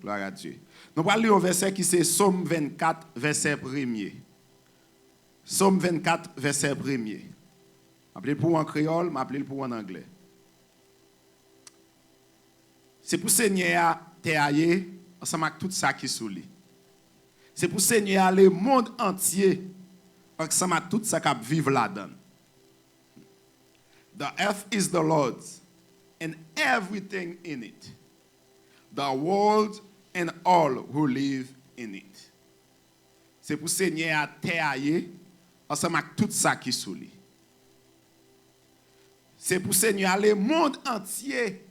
Gloire à Dieu. Nous allons lire un verset qui c'est Psaume 24, verset 1er. Psaume 24, verset 1er. M'appelez pour en créole, m'appelez pour en anglais. C'est pour Seigneur terre ensemble avec tout ça qui sous lui. C'est pour Seigneur le monde entier ensemble avec tout ça qui vivent là-dedans. The earth is the Lord's and everything in it. The world and all who live in it. C'est pour Seigneur terre ensemble avec tout ça qui sous lui. C'est pour Seigneur le monde entier.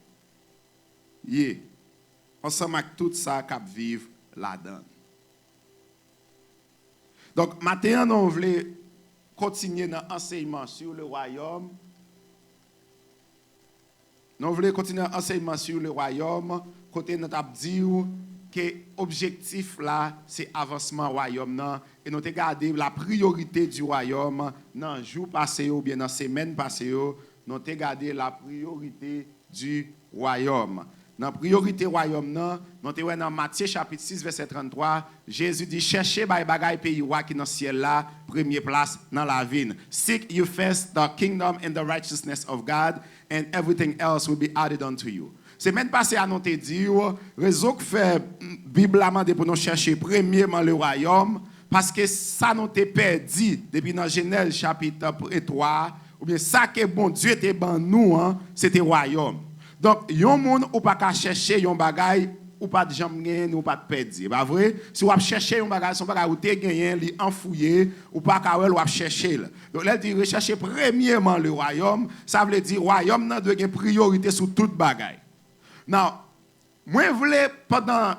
Ensemble avec tout ça qui vivent là-dedans. Donc, maintenant, nous voulons continuer dans l'enseignement sur le royaume. Nous voulons continuer l'enseignement sur le royaume. Côté nous avons dit que l'objectif là, c'est avancement du royaume. Et nous avons regardé la priorité du royaume dans le jour passé ou bien dans la semaine passée. Nous avons regardé la priorité du royaume. Dans la priorité du royaume, nous avons dans Matthieu chapitre 6, verset 33, Jésus dit, cherchez les bagailles pays qui dans le ciel là, première place dans la vie. Seek you first the kingdom and the righteousness of God, and everything else will be added unto you. C'est même passé à nous te dire, raison que fait Bible amendé pour nous chercher premièrement le royaume, parce que ça nous te perdu depuis dans Genèse chapitre 3, ou bien ça que bon Dieu te ban nous, c'était royaume. Donc, yon moun ou pas qu'à chercher yon bagay ou pas de jambe gagner ou pas de perdre. Pas vrai? Si vous chercher yon bagay, son bagay ou te gagner, li enfouillé ou pas qu'à ou chercher. Donc, là dit rechercher premièrement le royaume, ça veut dire royaume nan doit gagner priorité sur toute bagay. Now, moi voulais pendant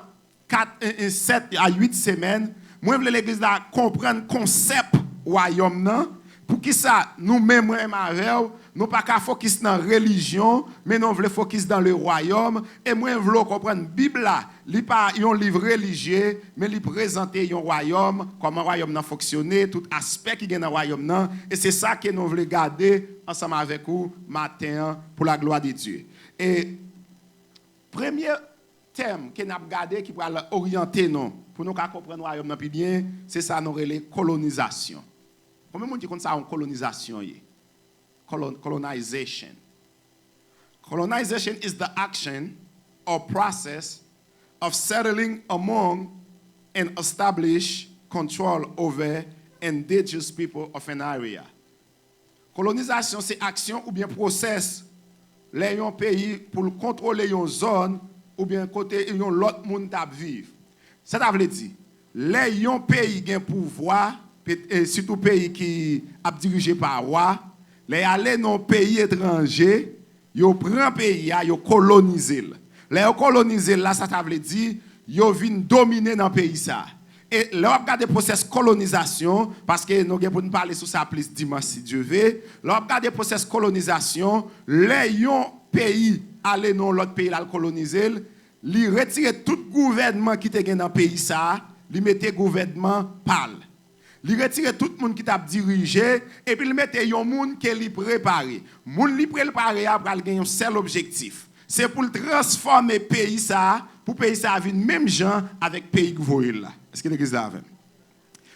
7 à 8 semaines, moi voulais l'église là comprendre concept royaume nan pour qui ça nous même avec nous pas qu'à focus dans la religion, mais nous voulons focus dans le royaume. Et moi, je veux comprendre la Bible, ce n'est pas un livre religieux, mais il présente un royaume, comment le royaume a fonctionné, tout aspect qui est dans le royaume. Et c'est ça que nous voulons garder ensemble avec vous matin pour la gloire de Dieu. Et premier thème que nous avons gardé, qui va orienter nous, pour nous comprendre le royaume plus bien, c'est ça, nous relève colonisation. Combien de gens disent ça en colonisation? Colonization. Colonization is the action or process of settling among and establish control over indigenous people of an area. Colonisation, c'est action ou bien process les un pays pour contrôler une zone ou bien côté un l'autre monde t'a vivre. Ça veut dire les un pays gain pouvoir, surtout pays qui a dirigé par roi. Les aller dans pays étranger, yo prend pays, yo coloniser. Les coloniser là, ça veut dire yo vinn dominer dans pays ça. Et là on regarde le processus colonisation parce que nous pour nous parler sur ça plus dimanche si Dieu veut. Là on regarde le processus colonisation, les yon pays aller dans l'autre pays là coloniser, li retirer tout gouvernement qui était dans pays ça, li mettait gouvernement pâle. Il retire tout le monde qui t'a dirigé et puis il mette un monde qui est préparé. Le monde qui est préparé a gagner un seul objectif. C'est pour transformer le pays ça, pour le pays ça avec même gens avec le pays que vous voyez là. Est-ce que l'église là avec?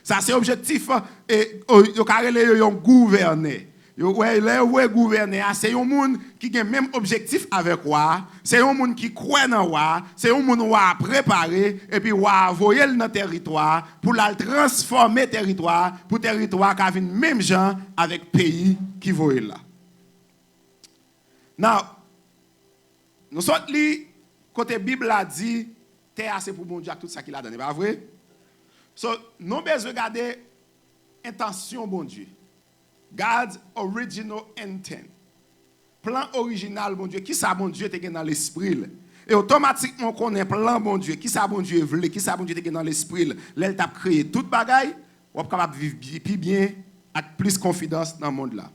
Ça c'est l'objectif et yo carrelé yon gouverner. Yo ouais gouverner, c'est un monde qui a le même objectif avec roi, c'est un monde qui croit dans roi, c'est un monde roi préparé et puis roi voyer dans territoire pour la transformer territoire pour territoire qui a même gens avec pays qui voyer là. Now nous sommes li côté Bible a dit terre c'est pour bon Dieu tout ça qu'il a donné, pas vrai? So nous besoin regarder intention bon Dieu. God's original intent. Plan original, bon Dieu. Qui ça, bon Dieu, te dans l'esprit? Et automatiquement, on connaît plan, bon Dieu. Qui ça, bon Dieu, voulait? Qui ça, bon Dieu, te dans l'esprit? Là, il t'a créé toute bagaille. On est capable de vivre plus bien, avec plus confiance dans le monde là.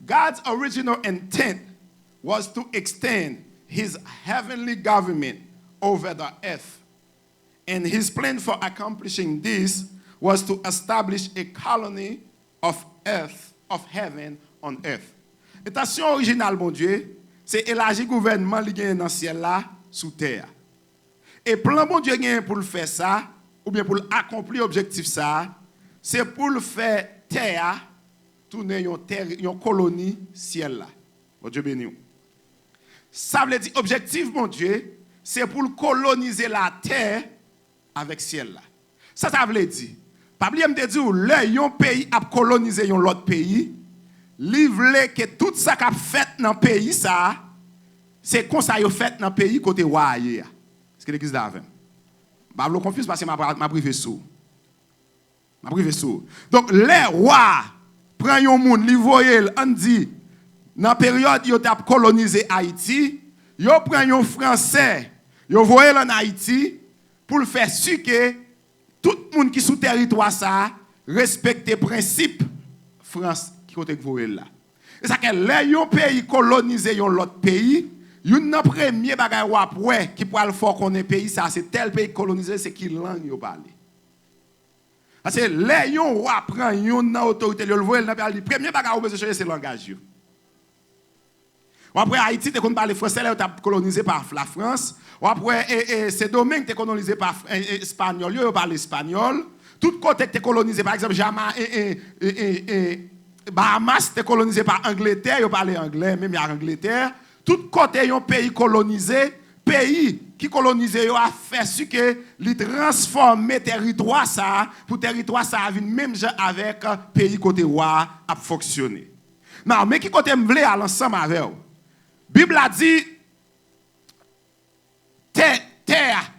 God's original intent was to extend his heavenly government over the earth. And his plan for accomplishing this was to establish a colony of earth, of heaven on earth. Intention originale, mon Dieu, c'est élargir le gouvernement qui est dans le ciel là, sous terre. Et plan bon Dieu gagne pour le faire ça, ou bien pour accomplir l'objectif ça, c'est pour le faire terre, tourner une colonie ciel là. Bon Dieu béni. Ça veut dire, objectif mon Dieu, c'est pour coloniser la terre avec ciel là. Ça veut dire, pas oublier me dire, le un pays a colonisé un autre pays, livrer que tout ça qu'a fait dans le pays ça, c'est comme ça yo fait dans le pays côté roi. Est-ce que l'église d'avant? Bah vous confuse parce que m'a privé sous. M'a privé sous. Donc les rois prend un monde, li voyel, on dit dans la période yo t'a colonisé Haïti, yo prend un français, yo voyel en Haïti pour le faire sûr que tout le monde qui sous territoire ça respecte les principes France qui côté voyel là. Et ça que les yon pays colonisé yon l'autre pays, yon premier bagay après qui pour le faire connaître pays ça c'est tel pays colonisé c'est qui langue yo parler. Parce que les yon roi prend yon autorité le voyel dans pays premier bagay ou besoin changer c'est langage yo. Après Haïti te kon parler français là t'a colonisé par la France. Après c'est domaine te colonisé par espagnol yo parle espagnol. Tout côté te colonisé par exemple Bahamas te colonisé par Angleterre, yo parle anglais même à Angleterre. Tout côté un pays colonisé, pays qui colonisé yo a fait ce que li transformer territoire ça pour territoire ça vinn même avec pays côté roi a fonctionner. Non, mais qui côté m'vle à l'ensemble avec vous. Bible a dit terre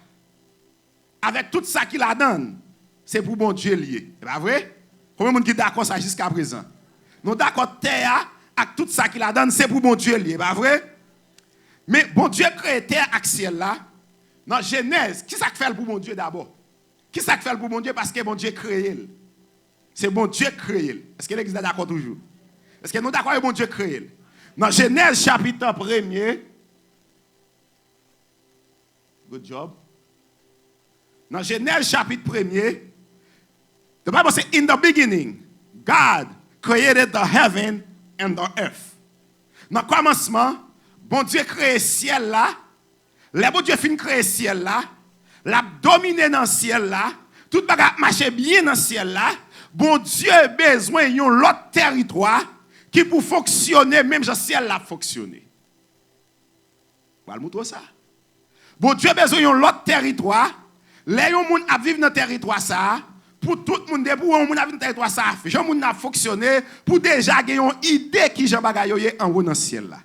avec tout ça qu'il a donné, c'est pour bon Dieu lié. C'est pas vrai? Combien de monde qui d'accord ça jusqu'à présent? Nous d'accord terre avec tout ça qu'il a donné, c'est pour bon Dieu lié, pas vrai? Mais bon Dieu crée terre avec ciel là. Dans Genèse, qui ça fait pour bon Dieu d'abord? Qui ça fait pour bon Dieu parce que bon Dieu créé? C'est bon Dieu créé. Est-ce que l'église est d'accord toujours? Est-ce que nous d'accord que bon Dieu créé? Dans Genèse chapitre 1er, good job. Dans Genèse chapitre 1er, the Bible says, in the beginning, God created the heaven and the earth. Dans le commencement, bon Dieu crée le ciel là. Le bon Dieu fin créer le ciel là. L'a dominé dans le ciel là. Tout bagage marche bien dans le ciel là. Bon Dieu a besoin d'un autre territoire qui pour fonctionner, même si le ciel là fonctionner. Voilà ça. Bon Dieu a besoin d'un autre territoire. Les gens qui vivent dans le territoire ça. Pour tout le monde, pour un monde dans le territoire ça, les gens qui fonctionner pour déjà avoir une idée qui Jean Bagayoye en haut dans le ciel là.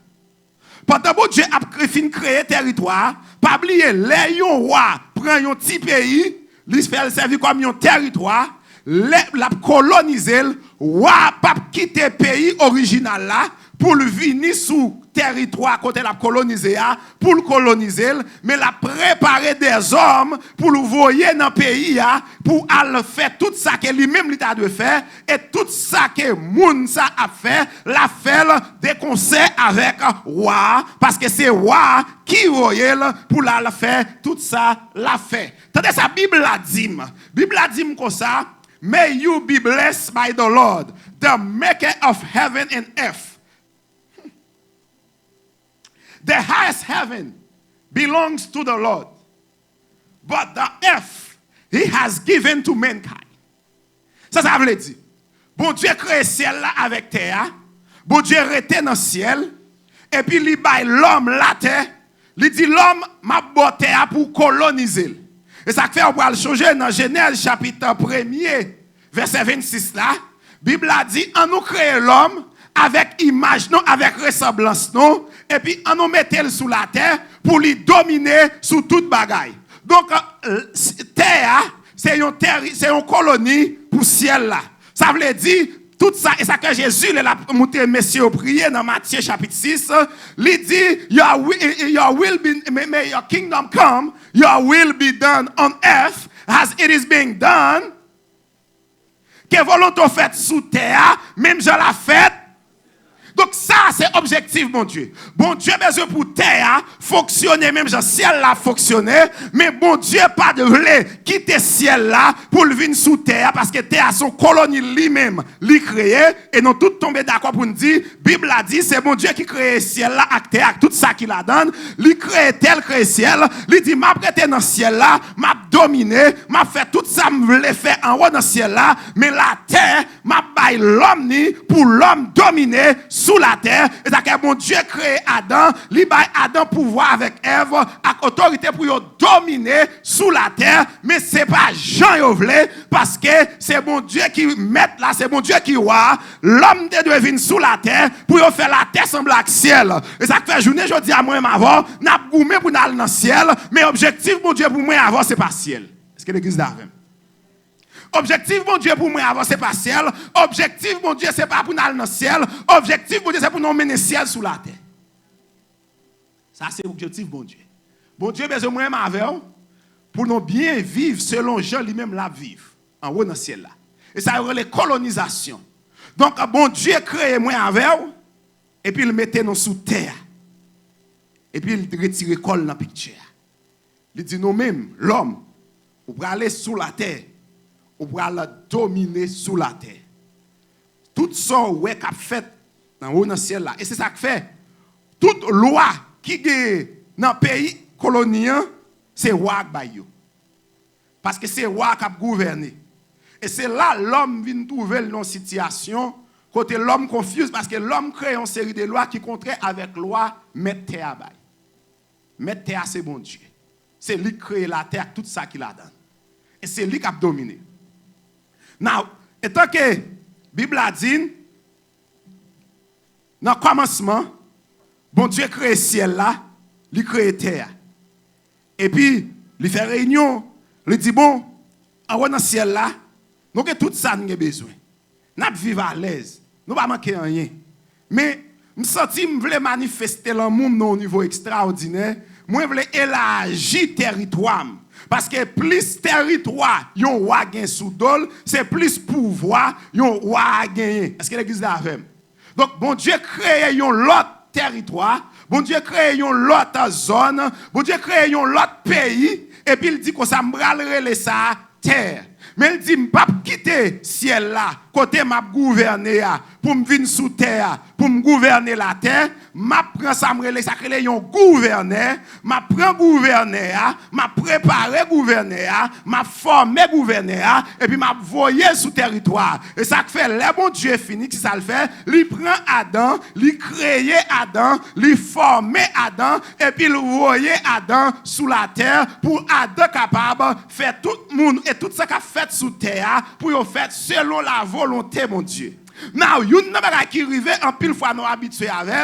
Pendant que Dieu a créé le territoire, pas oublier, les rois prennent un petit pays, ils font servir comme un territoire, la coloniser, roi pas quitter le pays original là pour venir sous territoire côté la coloniser pour le coloniser, mais la préparer des hommes pour le voyer dans le pays pour aller faire tout ça que lui-même l'État doit faire et tout ça que moun ça a fait, la fait des conseils avec roi parce que c'est roi qui voyait pour la faire tout ça la fait. Tandis que la Bible a dit comme ça, may you be blessed by the Lord, the maker of heaven and earth. The highest heaven belongs to the Lord, but the earth he has given to mankind. Ça veut dire, bon Dieu crée le ciel là avec terre, bon Dieu rete dans le ciel, et puis il baille l'homme la terre, il dit l'homme m'a boté pour coloniser. Et ça fait on va le changer dans Genèse chapitre 1er, verset 26 là, la Bible a dit, on nous crée l'homme avec image, non, avec ressemblance, non, et puis on nous mettait sous la terre pour lui dominer sous toute bagaille. Donc, terre, c'est une colonie pour ciel là. Ça veut dire, tout ça, et ça que Jésus, il a monté messieurs prier dans Matthieu chapitre 6, il dit, your will be, may your kingdom come, your will be done on earth as it is being done. Que volonté faite sous terre, même je la fête. Donc ça, c'est objectif, bon Dieu. Bon Dieu, besoin pour terre fonctionner, même genre ciel là fonctionner, mais bon Dieu pas de voler quitter ciel là pour le venir sous terre, parce que terre son colonie lui-même, lui créé, et nous tous tomber d'accord pour nous dire, Bible a dit, c'est bon Dieu qui crée ciel là, avec terre, tout ça qu'il a donné, lui crée tel, crée ciel, lui dit, m'a prêté dans ciel là, m'a dominé, m'a fait tout ça, m'a fait en haut dans ciel là, mais la terre, m'a bail l'homme ni pour l'homme dominer sous la terre. Et ça que bon Dieu crée Adam, lui bail Adam pouvoir avec Ève, avec autorité pour dominer sous la terre, mais c'est pas Jean yo vle, parce que c'est bon Dieu qui met là, c'est bon Dieu qui voit l'homme de venir sous la terre pour faire la terre sembler à ciel. Et ça fait journée je dis à moi avant, n'a goumé pour aller dans le ciel, mais objectif bon Dieu pour moi avant c'est pas ciel. Est-ce que l'église d'avant? Objectif, mon Dieu, pour moi, avant, c'est pas ciel. Objectif, mon Dieu, c'est pas pour nous aller dans le ciel. Objectif, mon Dieu, c'est pour nous mener le ciel sous la terre. Ça, c'est l'objectif, mon Dieu. Bon Dieu, besoin de moi, avec pour nous bien vivre selon Jean lui-même la vivre. En haut dans le ciel là. Et ça y a les colonisations. Donc, bon Dieu crée moi avec et puis il mettait nous sous terre. Et puis il retire le col dans la picture. Il dit nous-mêmes, l'homme, on va aller sous la terre. On va la dominer sous la terre. Tout ça ouais qu'a fait dans le ciel là. Et c'est ça que fait. Toute loi qui est dans le pays colonien, c'est roi qui parce que c'est roi qui a gouverné. Et c'est là l'homme vient trouver une situation côté l'homme confuse parce que l'homme crée une série de lois qui contraire avec loi mettre terre bail. Mettre terre c'est bon Dieu. C'est lui qui crée la terre tout ça qu'il a donné. Et c'est lui qui a dominé. Now, étant que la Bible a dit, dans le commencement, bon Dieu crée le ciel là, il crée la terre. Et puis, il fait réunion, il dit, bon, en haut dans le ciel là, nous avons tout ça nous avons besoin. Nous vivons à l'aise, nous ne pas manquer rien. Mais, je sens que je veux manifester l'amour au niveau extraordinaire, je veux élargir le territoire. Parce que plus territoire, yon roi gagne sous dol, c'est plus pouvoir, yon roi gagne. Est-ce que l'église là fait? Donc, bon Dieu crée yon l'autre territoire, bon Dieu crée yon l'autre zone, bon Dieu crée yon l'autre pays, et puis il dit que ça m'bralere ça terre. Mais il dit, m'pas quitter ciel là, côté m'a gouverner pour me venir sous terre, pour me gouverner la terre, m'a prend ça m'rele ça crée yon gouverneur, m'a prend gouverneur, m'a préparé gouverneur, m'a formé gouverneur et puis m'a voyé sous territoire. Et ça fait le bon Dieu fini qui ça le fait, il prend Adam, il crée Adam, il formé Adam et puis il voyé Adam sous la terre pour Adam capable faire tout le monde et tout ça qu'a fait sous terre pour yo faire selon la volonté mon Dieu. Now, yon nan bagay qui rive en pile fois nous habitués avec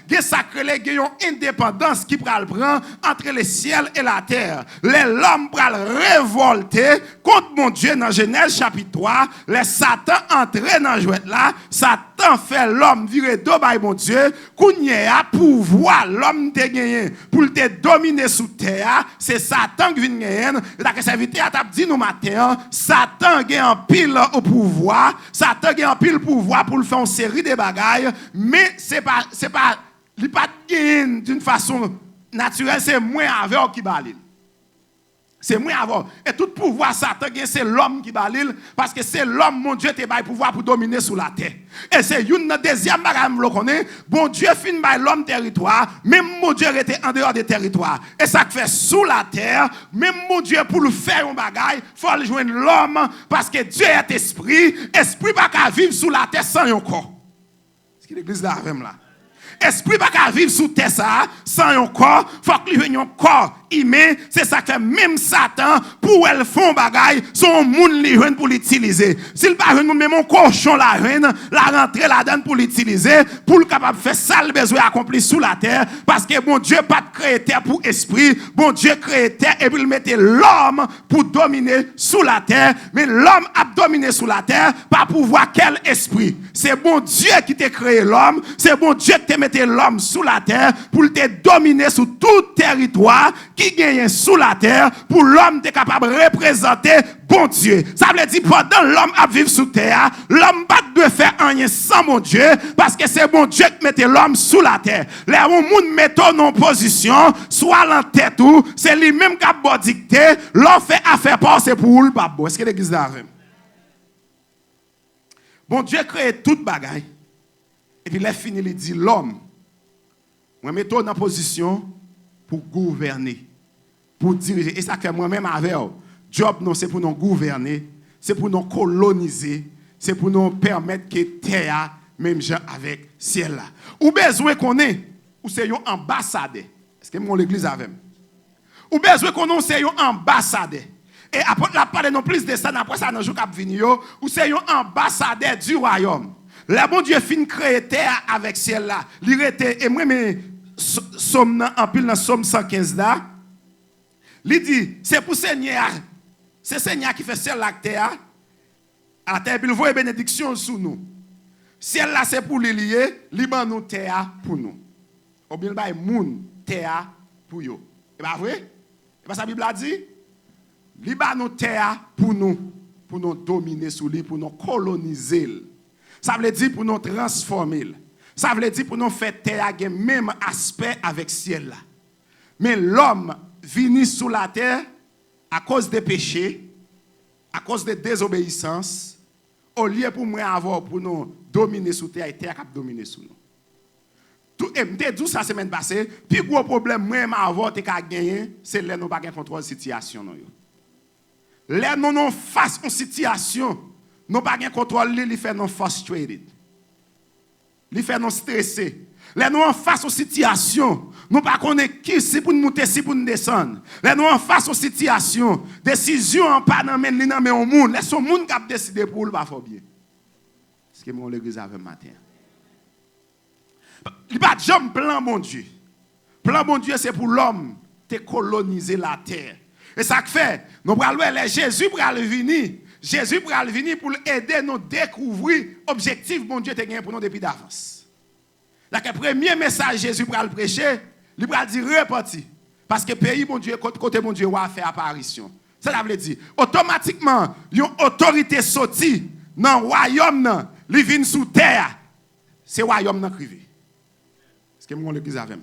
elle, sacré une indépendance qui pral prend entre le ciel et la terre. L'homme pral révolter contre mon Dieu dans Genèse chapitre 3, les Satan entré dans jouet là, Satan fait l'homme virer dos by mon Dieu, kounya pouvoir l'homme te gagner pour te dominer sous terre, c'est Satan qui vient gagner. La que serviteur t'a dit nous matin, Satan gagne en pile au pouvoir, Satan gagne en pile pouvoir pour le faire une série de bagailles, mais c'est pas il pas d'une façon naturelle, c'est moi avec qui balil. C'est moi avant. Et tout pouvoir Satan c'est l'homme qui balil parce que c'est l'homme mon Dieu te bail pouvoir pour dominer sur la terre. Et c'est une deuxième bagaille me le connaît, bon Dieu fin bail l'homme territoire, même mon Dieu était en dehors des territoires. Et ça fait sous la terre, même mon Dieu pour le faire un bagaille, faut le joindre l'homme parce que Dieu est esprit, esprit pas qu'à vivre sous la terre sans un corps. Est-ce que l'église là même là? Esprit pas qu'à vivre sous terre ça sans un corps, faut qu'il y ait un corps humain, c'est ça que même Satan pour elle font bagaille, son monde li joine pour l'utiliser. S'il pas joine même mon cochon la reine, la rentrer la donne pour l'utiliser, pour le capable faire ça le besoin accompli sous la terre parce que bon Dieu pas créé terre pour esprit, bon Dieu créé terre et puis il mettait l'homme pour dominer sous la terre, mais l'homme a dominé sous la terre pas pouvoir quel esprit. C'est bon Dieu qui t'a créé l'homme, c'est bon Dieu qui t'a mis l'homme sous la terre pour te dominer sous tout territoire qui gagne sous la terre pour l'homme est capable de représenter bon Dieu. Ça veut dire pendant l'homme à vivre sous terre, l'homme pas de faire rien sans mon Dieu parce que c'est bon Dieu qui mette l'homme sous la terre. Les gens mettent en position, soit en tête ou c'est lui-même qui a dicté, l'homme fait affaire pas c'est pour le pas bon. Est-ce que l'église là avec? Bon Dieu crée toute bagaille. Et puis il fini il dit l'homme moi mettons en position pour gouverner, pour diriger et ça fait moi-même avec job non c'est pour nous gouverner, c'est pour nous coloniser, c'est pour nous permettre que terre même gens avec ciel là. Ou besoin qu'on ait ou c'est un ambassadeur. Est-ce que mon l'église avec? Ou besoin qu'on ait c'est un ambassadeur. Et après la parler non plus de ça après ça dans jour cap venir ou c'est un ambassadeur du royaume. Le bon Dieu fin créer terre avec ciel là. Il était et moi mais somme en pile dans Somme 115 là. Il dit c'est pour Seigneur. C'est Seigneur qui fait ciel la terre. À terre il voit bénédiction sous nous. Ciel là c'est pour lier, liban nous terre pour nous. Ou bien bail moun terre pour yo. Et pas vrai? Et pas ça Bible a dit? Liban nous terre pour nous dominer sous lui, pour nous coloniser. Ça veut dire pour nous transformer. Ça veut dire pour nous faire terre le même aspect avec ciel là. Mais l'homme venu sous la terre à cause des péchés, à cause de désobéissance, au lieu pour moi avoir pour nous dominer sous terre et terre qui dominer sous nous. Tout et me dit ça semaine passée, puis gros problème moi avoir te ka gagner, c'est là nous pas gain contrôle situation non yo. Là nous face une situation nous pas gain contrôle, il fait nous frustrated. Il fait nous stressé. Là nous en face aux situations, nous pas connaît qui si pour nous monter si pour nous descendre. Là nous en face aux situations, décision en pas dans men li nan men au monde, laisse au monde qui a décidé pour le pas faut bien. Ce que mon l'église avait matin. Il pas jamais plan bon Dieu. Plan bon Dieu c'est pour l'homme te coloniser la terre. Et ça que fait, nous pral Jésus pral venir. Jésus pral venir pour aider nous découvrir objectif bon Dieu te gagné pour nous depuis d'avance. Là que premier message Jésus pral prêcher, il pral dire reparti parce que pays bon Dieu côté bon Dieu va faire apparition. Ça veut dire automatiquement une autorité sortie dans le royaume nan, li vient sous terre. C'est royaume nan privé. Est-ce que mon l'église avec?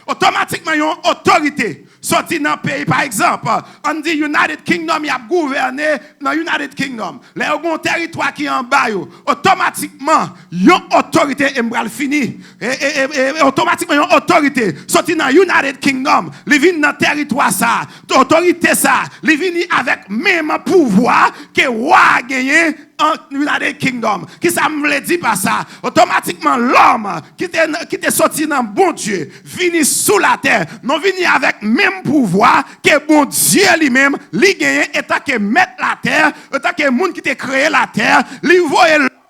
Automatiquement, il y a une autorité sortie dans le pays. Par exemple, on dit United Kingdom, il y a gouverné dans United Kingdom. Les un territoire qui est en bas, automatiquement, il y a une autorité, et m'bral fini. Et automatiquement, il y a une autorité sortie dans United Kingdom. Il vient dans le territoire, ça. L'autorité, ça. Il vient avec même pouvoir que roi a gagné en United Kingdom. Qui ça me dit pas ça? Automatiquement, l'homme qui était sorti dans bon Dieu, vini sous la terre, non vini avec même pouvoir que bon Dieu lui-même, lui gagne, et tant que mettre la terre, et tant que monde qui t'a créé la terre, lui voyait avec même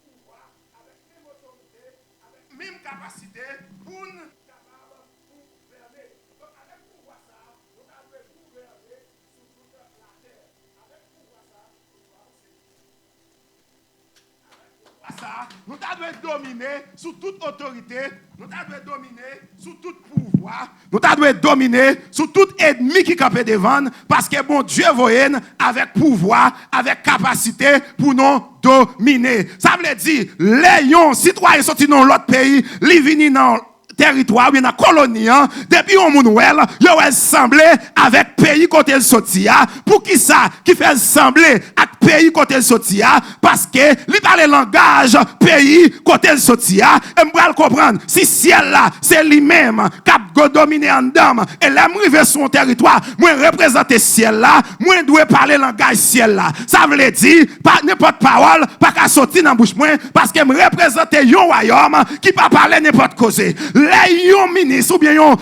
pouvoir, avec même autorité, avec même capacité pour nous capable de gouverner. Donc avec pouvoir ça, nous avons gouverner sur toute la terre. Avec pouvoir ça, nous devons dominer sous toute autorité, nous devons dominer sous tout pouvoir, nous devons dominer sous tout ennemi qui campe devant, parce que bon Dieu voyait avec pouvoir, avec capacité pour nous dominer. Ça veut dire, les citoyens sortis dans l'autre pays, les venus dans territoire ou dans la colonie, depuis on mounouel, yo assemblé avec pays côté le sotia. Pour qui ça? Qui fait assembler avec pays côté le sotia? Parce que li parle langage pays côté le sotia. Et m'bral comprendre si ciel là c'est lui-même cap go dominer en dame et là m'rive son territoire, moi représenter ciel là, moi doit parler langage ciel là. Ça veut dire pas n'importe parole pas qu'à sortir dans bouche moi parce que me représenter un royaume qui pas parler n'importe cause. Les ministres ou bien yon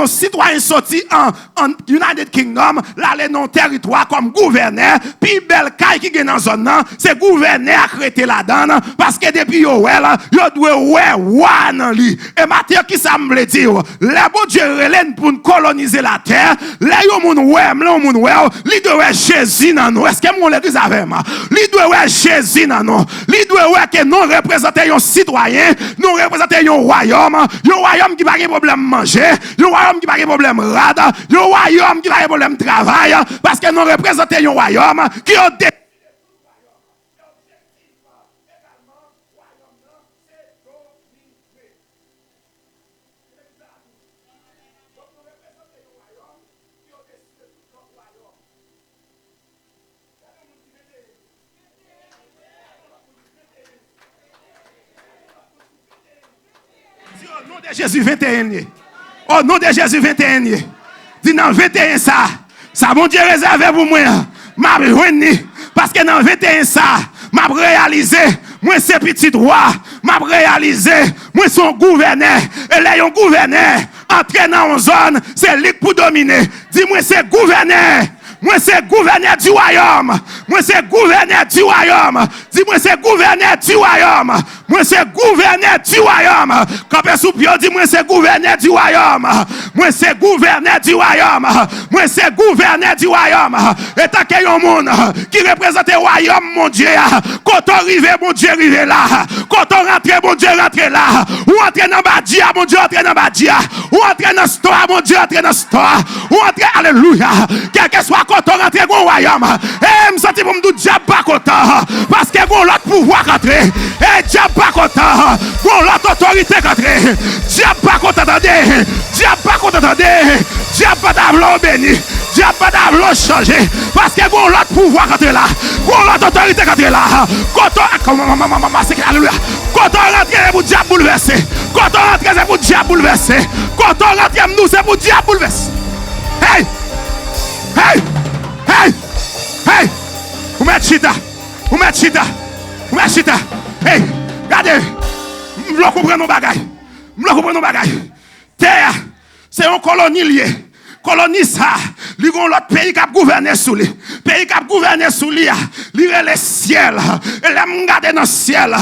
citoyen sorti en United Kingdom, là les non territoire comme gouverneur, puis bel caille qui est dans zone c'est gouverneur à créer là-dedans parce que depuis yo doit ouais nan li. Et matin qui ça me dire, les bon Dieu relève pour coloniser la terre, les yo moun ouais, li doit Jésus nan nous. Est-ce que mon l'église avec moi? Li doit Jésus nan nous. Li doit que nous représenter un citoyen, nous représenter un royaume royaume qui n'a pas de problème manger, un royaume qui n'a pas de problème rade, un royaume qui n'a pas de problème travail, parce que nous représentons un royaume qui a des Au nom de Jésus 21. Au nom de Jésus 21. Dis dans 21 ça mon Dieu réservé pour moi. M'a réuni parce que dans 21 ça m'a réalisé moi c'est petit roi, m'a réalisé moi son gouverneur et là un gouverneur entré dans une zone, c'est lui pour dominer. Dis-moi c'est gouverneur. Moi c'est gouverneur du royaume. Moi c'est gouverneur du royaume. Dis-moi c'est gouverneur du royaume. Moi c'est gouverneur du royaume. Quand sous pied, dis-moi c'est gouverneur du royaume. Moi c'est gouverneur du royaume. Moi c'est gouverneur du royaume. Et tant qu'il y a un monde qui représente le royaume, mon Dieu, quand on arrive, mon Dieu arrive là. Quand on rentre, mon Dieu rentre là. Ou entre dans Badia, mon Dieu entre dans Badia. Ou entre dans Store, mon Dieu entre dans Store. Ou entre, alléluia. Quel que soit quand on rentre dans le royaume, et me senti pour me dire diable pas content parce que bon l'autre pouvoir rentrer et diable pas content bon l'autre autorité rentrer diable pas content attendez diable pas content attendez diable pas d'avoir béni diable pas d'avoir changé parce que bon l'autre pouvoir rentrer là bon l'autre autorité rentrer là quand on c'est alléluia quand on rentre pour diable bouleverser quand on rentre c'est pour diable bouleverser quand on rentre nous c'est pour diable bouleverser hey hey hey hey vous mettez chita vous mettez chita vous mettez chita hey regardez je comprends nos bagailles je comprends nos bagailles terre c'est une colonie liée colonie ça li gon l'autre pays qui a gouverné sous lui pays qui a gouverné sous lui li le ciel et là m'garder dans ciel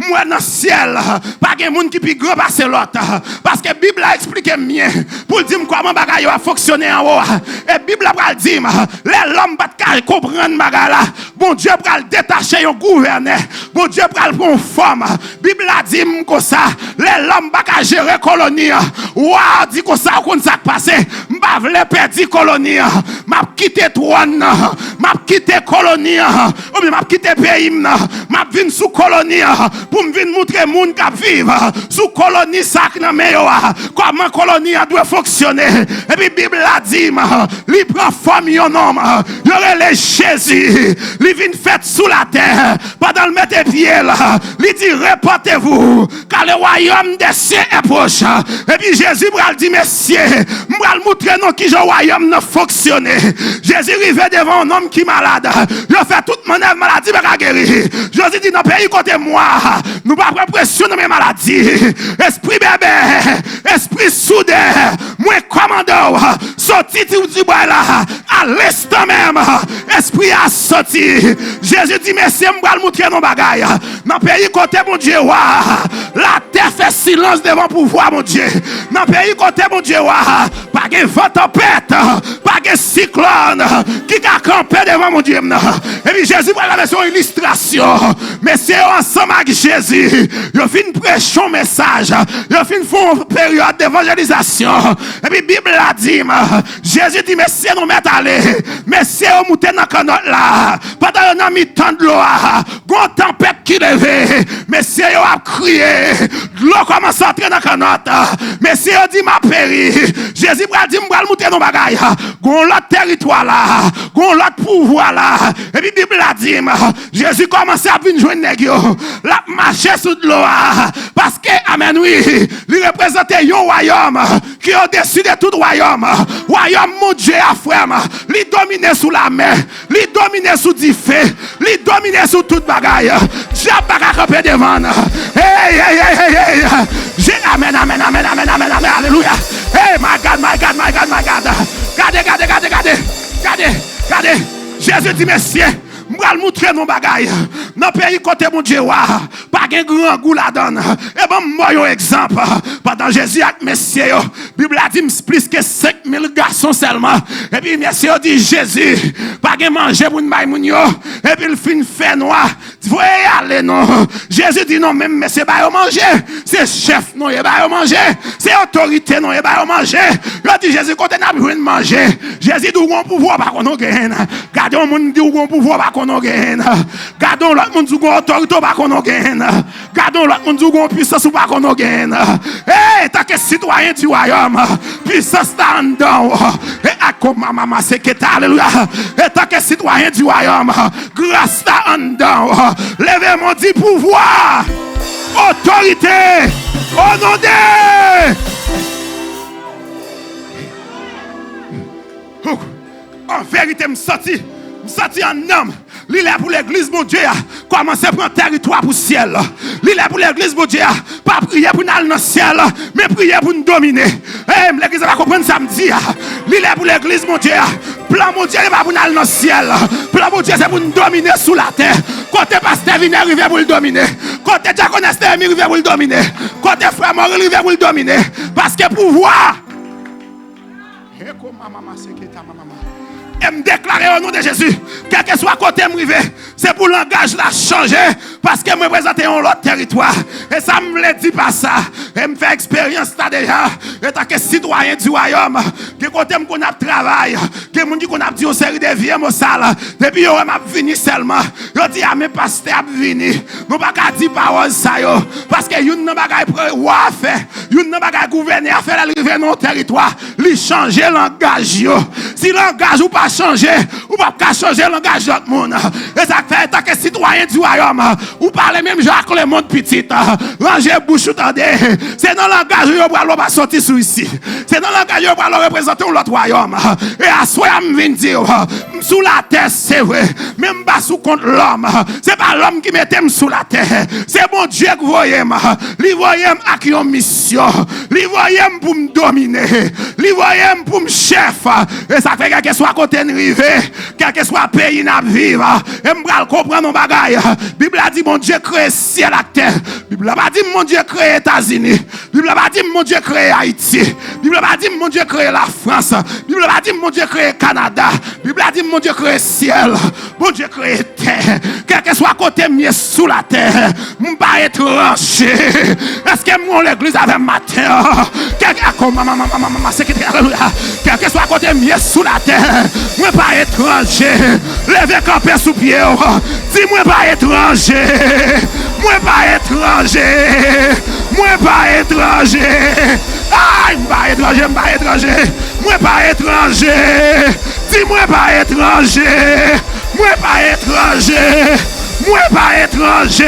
moi dans ciel pas de monde qui plus grand passer l'autre parce que Bible a expliqué bien pour dire comment bagaille va fonctionner en haut et Bible a dit l'homme pas comprendre bagaille là bon Dieu va le détacher un gouverneur bon Dieu va le prendre forme Bible a dit comme ça l'homme pas gérer colonie ouah dit comme ça qu'on ça passer m'pa vle perdre colonie m'a quitté trône m'a quitté colonie ou bien m'a quitté pays m'a vinn sous colonie pour me venir montrer monde qui vivre sous colonie ça dans meilleur comment colonie doit fonctionner et puis Bible a dit li prend forme un homme il aurait les Jésus li vinn fait sous la terre pendant le mettre pied là li dit reportez-vous car le royaume des cieux est proche et puis Jésus va dire messieurs m'va montrer non qui le royaume ne fonctionne. Jésus arrivé devant un homme qui est malade. Il a fait toute manœuvre maladie pour guérir. Jésus dit dans le pays côté moi, nous pas prendre pression dans mes maladies. Esprit bébé, esprit soudain, moi commando, sorti du bois là, à l'instant même, esprit a sorti. Jésus dit messieurs, m'va montrer nos bagailles. Dans le pays côté mon Dieu, la terre fait silence devant pouvoir mon Dieu. Dans le pays côté mon Dieu, pas de vent tempête, pas de cyclone qui a campé devant mon Dieu. Et puis Jésus va la son illustration. Mais c'est ensemble avec Jésus. Il fait une prêche message. Il fait une période d'évangélisation. Et puis Bible a dit, Jésus dit, mais si nous mettons aller, mais si on monte dans la canotte là, pendant un mi-temps de l'eau, une tempête qui levait, mais si on a crié, l'eau commence à entrer dans la canotte, mais si on dit, ma péri, Jésus va dire, m'bral monter nos bagailles, gon l'autre territoire là, gon l'autre pouvoir là, et puis Bible a dit, Jésus commence à venir jouer nèg yo, la marcher sous de l'eau, parce que, amen oui, il représente un royaume, qui est au-dessus de tout royaume, royaume mon Dieu à frère, il domine sous la main, il domine sous du feu, il domine sous toute bagaille, diable pas camper devant, hey, amen, amen, amen, amen, amen, amen, alléluia, hey, my God, my God, my God, my God, regardez, Jésus dit, messieurs, m'bral montrer nos bagailles. Dans le pays côté mon Dieu, pas de grand goût là-dedans. Et bon, moi, un exemple. Pendant Jésus avec messieurs, la Bible a dit plus que 5000 garçons seulement. Et puis, messieurs dit Jésus, pas de manger pour une maille. Et puis, il fait noir. voyez aller non. Jésus dit non, même c'est pas au manger. C'est chef non, il pas au manger. C'est autorité non, il pas au manger. Il dit Jésus quand on a besoin de manger. Jésus dit on pouvoir pas qu'on gagne. Gardons monde dit on pouvoir pas qu'on gagne. Gardons l'autre monde dit on autorité pas qu'on gagne. Gardons l'autre monde dit on puissance pas qu'on gagne. Eh, tant que citoyen du royaume, puissance là en dedans. Et à comme maman c'est que alléluia. Et tant que citoyen du royaume, grâce là en dedans. Levez mon dit pouvoir, autorité, au nom de. En vérité, me sorti en homme. L'île est pour l'église, mon Dieu, commencer à prendre territoire pour le ciel. L'île est pour l'église, mon Dieu, pas prier pour nous aller dans le ciel, mais prier pour nous dominer. Eh, l'église va comprendre samedi. L'île est pour l'église, mon Dieu. Plan, mon Dieu, n'est pas pour nous aller dans le ciel. Plan, mon Dieu, c'est pour nous dominer sous la terre. Côté pasteur vient arriver pour le dominer. Côté diaconesse vient arriver pour le dominer. Côté frère mort arriver pour le dominer. Parce que pouvoir. Et me déclarer au nom de Jésus, quel que soit côté m'rivé, c'est pour langage la changer parce que me présenter un autre territoire. Et ça me dit pas ça. Et me fait expérience là déjà. Et tant que citoyen du royaume, que côté qu'on a travail, que mon dit qu'on a dit une série de vieux au salle. Depuis on m'a venu seulement. Yo dit à mes pasteurs venir. Nous pas qu'à dire parole ça yo parce que une n'a pas roi fait, une n'a pas gouverner à faire arriver dans territoire, li changer langage yo. Si langage ou pas changer, ou pas changer le langage de l'autre monde. Et ça fait tant que citoyen du royaume, ou parler même genre que le monde petit. Ranger bouche ou tendez. C'est dans le langage où on va sortir sous ici. C'est dans le langage où on va représenter l'autre royaume. Et à soi, je viens dire, sous la terre, c'est vrai. Même pas sous contre l'homme. C'est pas l'homme qui mettait sous la terre. C'est mon Dieu qui voyait. Il voyait avec une mission. Il voyait pour me dominer. Il voyait pour me chef. Et ça fait que soit côté rivé, quel que soit pays n'a vivre, et m'bral comprendre nos bagailles. Bible a dit mon Dieu crée ciel à terre. Bible a pas dit mon Dieu crée États-Unis. Bible a pas dit mon Dieu crée Haïti. Bible a pas dit mon Dieu crée la France. Bible a pas dit mon Dieu crée Canada. Bible a dit mon Dieu crée ciel. Mon Dieu crée terre. Quel que soit côté mieux sous la terre, m'pas étranger. Est-ce que mon l'église avait matin? Quel que soit côté mieux sous la terre. Moi pas étranger. Levez camper sous pied. Dis-moi pas étranger. Moi pas étranger. Moi pas étranger. Aïe, pas étranger, pas étranger. Moi pas étranger. Dis-moi pas étranger. Moi pas étranger. Moi pas étranger.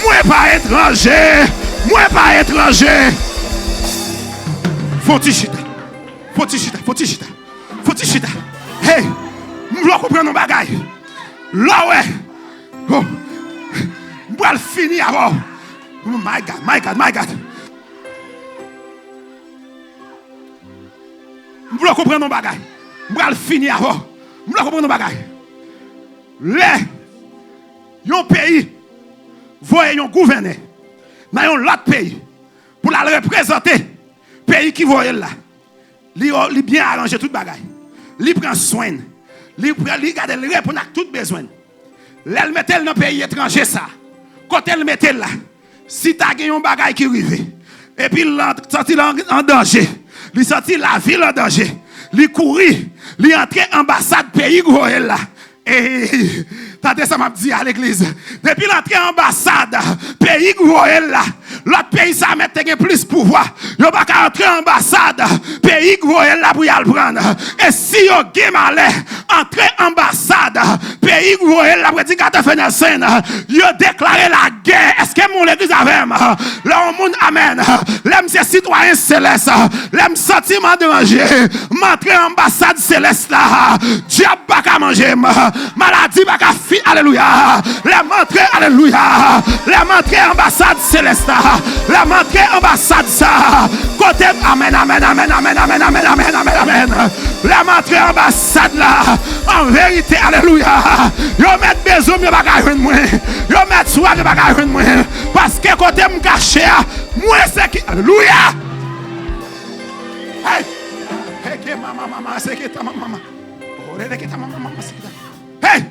Moi pas étranger. Moi pas étranger. Faut-il-chita. Faut-il-chita. Faut-il-chita. Faut-il-chita. Hey, je dois comprendre nos bagailles. Là, ouais. Oh. Je dois le finir avant. Oh, my God, my God, my God. Je dois comprendre nos bagailles. Je dois le finir avant. Je dois comprendre nos bagailles. Un pays, voyez un gouverneur dans un autre pays pour la représenter. Pays qui voyait là. Il bien arrangé toute bagaille. Il prend soin. Il garde le répond à tout besoin. Elle mettait dans le pays étranger ça. Quand elle mettait là, si tu as un bagage qui arrive, et puis il sorti en danger, il sorti la ville en danger, il courit, il entré en ambassade pays là. Et t'as ça m'a dit à l'église. Depuis l'entrée en ambassade, pays là, l'autre pays ça met plus pouvoir. Yo pas qu'à entrer en ambassade, pays là pour y aller prendre. Et si yo gen malé, entrer en ambassade, pays là pour dire qu'à faire scène, yo déclarer la guerre. Est-ce que mon l'église avec moi? Là on monde amen. L'aime c'est citoyen céleste. L'aime sentiment de danger. M'entrer en ambassade céleste là. Diable pas qu'à manger. Maladie pas qu'à fi, alléluia. La montrée, alléluia. La montrée ambassade céleste. La montrée ambassade ça. Côté, amen, amen, amen, amen, amen, amen, amen, amen, amen. La montrée ambassade là. En vérité, alléluia. Yo met besoin de bagaille moi. Yo met soin de bagaille moi. Parce que côté me caché, moi c'est qui, alléluia. Hey, hey, que maman, c'est que ta maman. Oh, que ta maman, c'est que ta. Hey!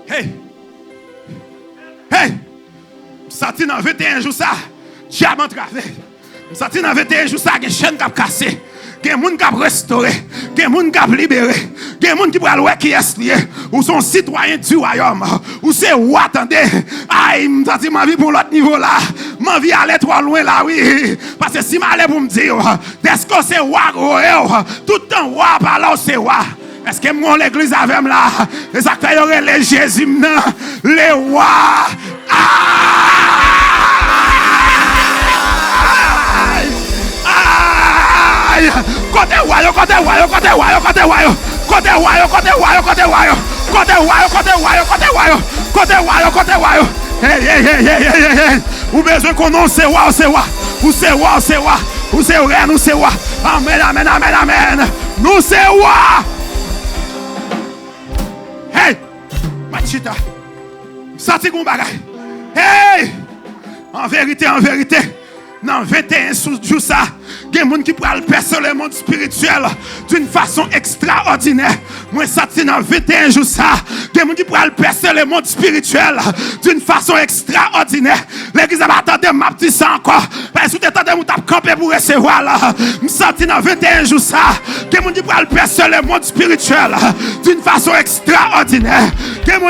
Hey! Sorti dans 21 jours ça, diamant travé. Sorti dans 21 jours ça, il y a des chaînes qui ont cassé. Il y a des gens qui ont restauré. Il y a des gens qui ont libéré. Il y a des gens qui ont qui est lié. Ou sont citoyens du royaume. Ou c'est ou attendez. Aïe, je ma vie pour l'autre niveau là. Ma vie allait trop loin là, oui. Parce que si je allais pour me dire, est-ce que c'est roi, tout le temps roi par là, c'est roi. Est-ce que moi l'église avec moi là? Et ça fait y les Jésus, les rois. Côté royaume, côté royaume, côté royaume, côté royaume, côté royaume, côté royaume, côté royaume, côté royaume, côté royaume, côté royaume, côté royaume, côté royaume. Hey. Ou besoin qu'on non c'est roi, c'est roi. Ou c'est roi, c'est roi. Ou c'est roi, nous c'est roi. Amen, amen, amen, amen. Nous c'est roi. Hey, Machita. Senti qu'on bagaille. Hey, en vérité. Dans 21 jours ça, il y a des gens qui pourraient percer le monde spirituel d'une façon extraordinaire. Moi, ça, dans 21 jours ça, il y a des gens qui pourraient percer le monde spirituel d'une façon extraordinaire. L'église va attendre ma petite sang encore. Parce que vous attendez, vous avez campé pour recevoir là. Je sens dans 21 jours ça, il y a des gens qui pourraient percer le monde spirituel d'une façon extraordinaire. Il y a des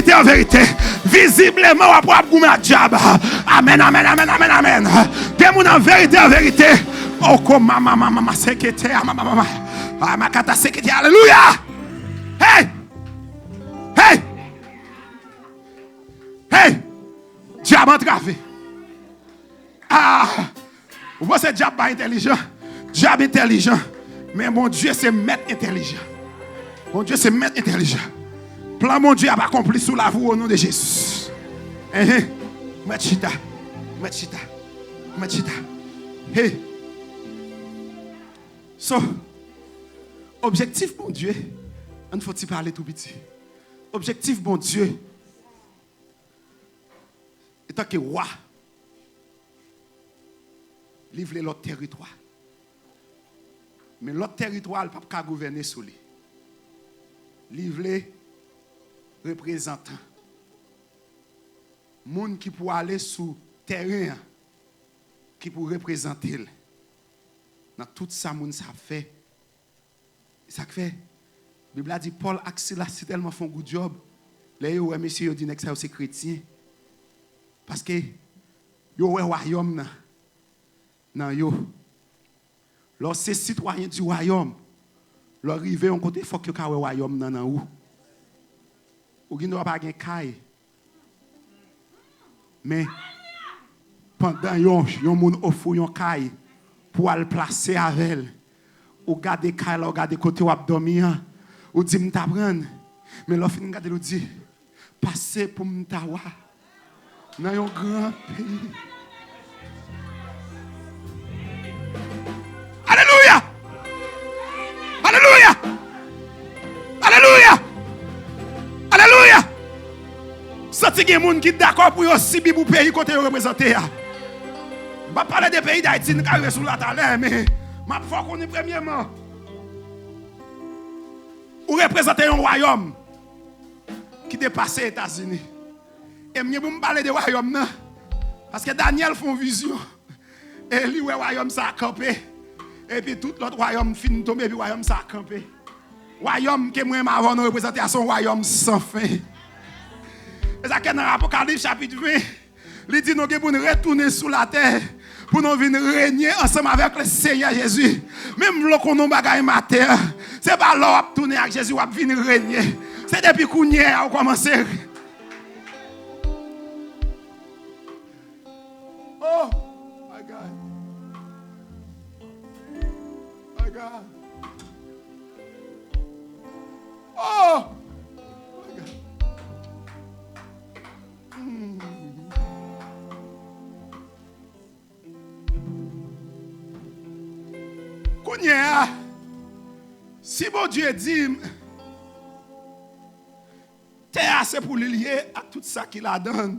gens en vérité, visiblement, on va pouvoir diable. Amen, amen, amen, amen, amen. Des gens en vérité. Oh, comme maman, sécurité, maman. Ah, ma cata sécurité, alléluia. Hey. Diable travé. Ah, vous pensez que diable pas intelligent? Diable intelligent. Mais mon Dieu, c'est maître intelligent. Mon Dieu, c'est maître intelligent. Plan mon Dieu a pas accompli sous la voie au nom de Jésus. Machita. Hey. So, objectif bon Dieu, il faut-il parler tout petit. Objectif bon Dieu, étant que roi, livrer l'autre territoire. Mais l'autre territoire, il ne peut pas gouverner sur lui. Livrer représentant. Moun qui pour aller sur terrain, qui pour représenter. Dans tout ça, moun ça fait. Ça fait. La Bible a dit Paul et Silas c'est tellement font good job. Là, ouais, monsieur, il dit que c'est chrétien. Parce que yo ouais royaume nan yo. Lorsque c'est citoyen du royaume, l'arrivé on côté faut que yo ka royaume nan où. Ou qui n'aura pas gen caille. Mais pendant yon moun offre yon caille pour le placer avec elle. Ou garder caille là, ou garder côté ou dormir, ou dit m'ta prendre. Mais l'offre fin garder ou dit passer pour m'tawa dans un grand pays. Alléluia! Alléluia! Alléluia! Alléluia! Senti gen moun qui d'accord pour yo si bi pour pays côté représenter ya. Pas parler des pays d'Haïti nous arriver sur la talent mais m'a faut qu'on est premièrement ou représenter un royaume qui dépasse les États-Unis. Et mieux pour me parler de royaume non parce que Daniel font vision et lui le royaume ça a campé et puis tout l'autre royaume finit tomber puis royaume ça a campé. Royaume que moi avant nous représenter à son royaume sans fin. Et ça dans Apocalypse chapitre 20, il dit nous pour nous retourner sur la terre pour nous venir régner ensemble avec le Seigneur Jésus. Même lorsqu'on nous bagaille matin, c'est pas là où tourner avec Jésus ou venir régner. C'est depuis qu'on y est à commencer. Oh my God. My God. Oh my God. Kounya, si bon Dieu dit, t'es assez pour le lier à tout ça qu'il a donné.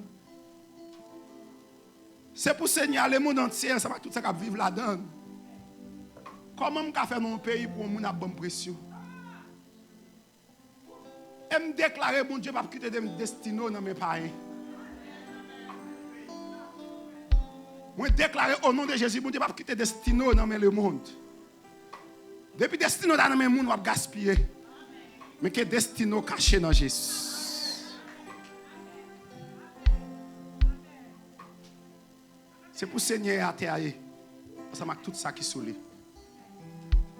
C'est pour signaler le monde entier, ça va tout ça qui vivre là-dedans. Comment je peux faire mon pays pour mon bonne pression? Et me déclarer, mon Dieu, pas quitter des destinos dans mes parents. Moi déclarer au nom de Jésus, bon Dieu pas quitter destino dans le monde. Depuis destino dans le monde, on va gaspiller. Mais que destino caché dans Jésus. C'est pour Seigneur à terre. Parce que tout ça qui est sous lui.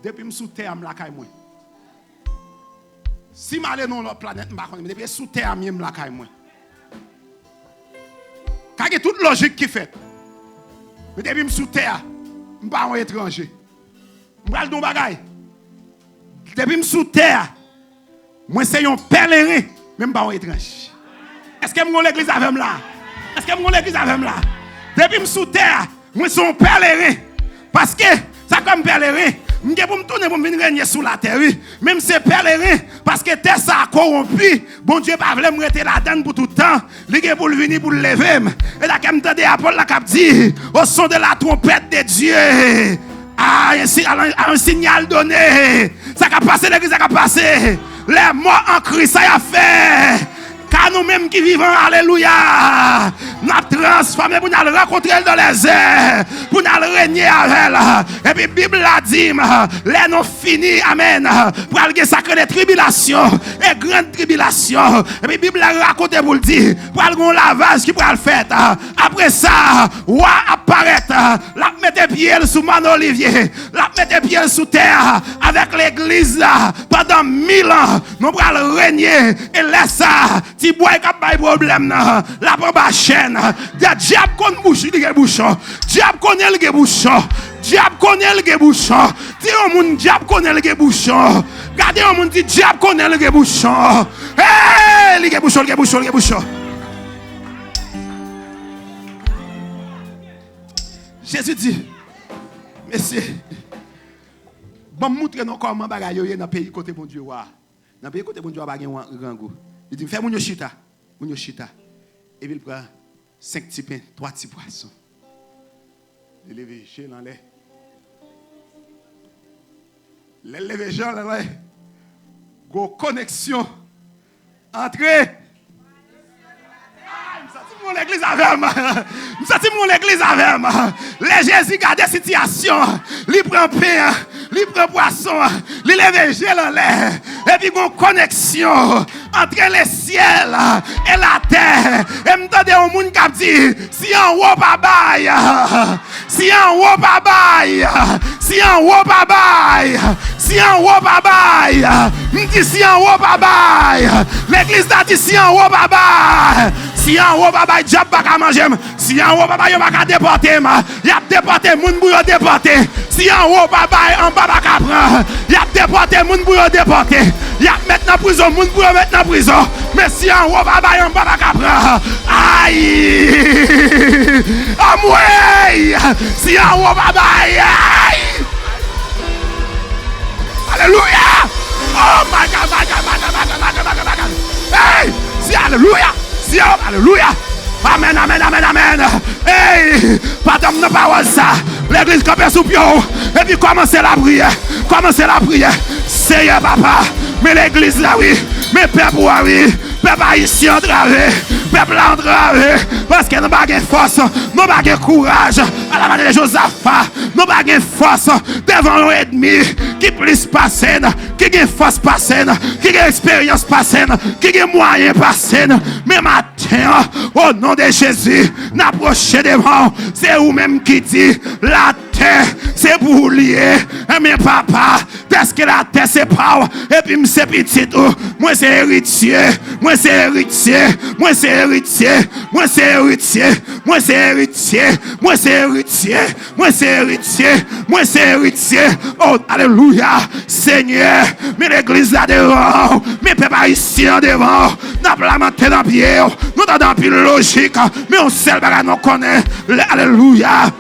Depuis que je suis sous terre, je suis moi. Si je suis dans l'autre planète, je suis depuis sous terre, je suis moi. Quand il y a toute logique qui fait. Mais depuis que je suis sous terre, je ne suis pas un étranger. Je suis dans le bagage. Depuis que je suis sous terre, moi c'est un pèlerin, même pas un étranger. Est-ce que je suis l'église avec moi là? Est-ce que je suis l'église avec moi là? Depuis que je suis sous terre, moi c'est un pèlerin. Parce que, ça comme pèlerin, je vais me tourner pour venir régner sous la terre. Même si c'est pèlerin, parce que terre ça a corrompu, bon Dieu pas voulu me rester là-dedans pour tout le temps. Il est pour venir pour le lever. Et là, quand je me Apôtre la cap dit, au son de la trompette de Dieu, un signal donné. Ça a passé, l'église a passé. Les morts en Christ, ça a fait. Car nous-mêmes qui vivons, alléluia, nous transformés pour nous rencontrer dans les airs, pour nous régner avec elle. Et puis la Bible a dit, les non finis, amen, pour aller sacrer les tribulations et grandes tribulations. Et puis la Bible a raconté pour le dire, pour aller un lavage qui pourra le faire. Après ça, roi apparaître, la mettre pied sous Mano Olivier, la mettre pied sous terre avec l'église pendant 1000 ans. Nous pourrons régner et laisser ça. Si bois et cap pas problème la prend chaîne diable connaît bouche il bouchon diable connaît le bouchon diable connaît le bouchon si on monde diable connaît le bouchon regardez on monde dit diable connaît le bouchon le bouchon Jésus dit monsieur bon montrer nous comment bagaille dans pays côté bon Dieu dans pays côté bon Dieu ba gen rango. Il dit, fais mon chita. Et puis il prend 5 petits pains, 3 petits poissons. Il lève chez dans l'air. Les lever gens dans l'air. Go connexion entre mon église avec moi. Je sens mon église avec moi. Les Jésus garde la situation. Il prend pain, il prend poisson, il lève gel en l'air. Et puis une connexion entre le ciel et la terre. Et me donne un monde qui dit si en haut pas bail, si en haut pas bail, si en haut pas bail, si en haut pas bail. Me dit si en haut pas bail. L'église a dit si en haut pas bail. Si en haut pas bail, diable pas manger. Si en haut pas bail, on va déporter. Il a déporté moun pour déporter. Si en haut pas bail, on va pas prendre. Il a déporté moun pour déporter. Il a mettre en prison moun pour mettre en prison. Mais si en haut pas bail, on va pas prendre. Aïe! Amoué! Si en haut pas bail, aïe! Alléluia! Oh my God, my God, my God, my God, my God, my God, my God. Hey! Si alléluia! Si alléluia! Amen, amen, amen, amen. Hey! Pardon, ne parole ça. L'église campée sous pied. Et puis commencez la prière. Commencez la prière. Seigneur papa. Mais l'église là, oui. Mais peuple, oui. Peuple haïtien entravé. Peuple entravé. Parce que nous n'avons pas de force. Nous n'avons pas de courage. À la manière de Josaphat. Nous n'avons pas de force devant nos ennemis. Qui plus passé. Qui a force passé. Qui a expérience passé. Qui a moyen passé. Mais matin, au nom de Jésus, n'approchez devant. C'est vous-même qui dit la terre, c'est pour lier. Mais papa, est-ce que la terre c'est pas? Et puis, c'est petit tout. Moi, c'est héritier. Moi, c'est héritier. Moi, c'est héritier. Moi, c'est héritier. Moi, c'est héritier. Moi, c'est héritier. Moi, c'est héritier. Moi, c'est héritier. Oh, alléluia. Seigneur, mais l'église là devant. Mes peuple haïtien devant. N'a pas la main dans pied. Nous t'avons plus logique. Mais on sait le nous connaît. Alléluia.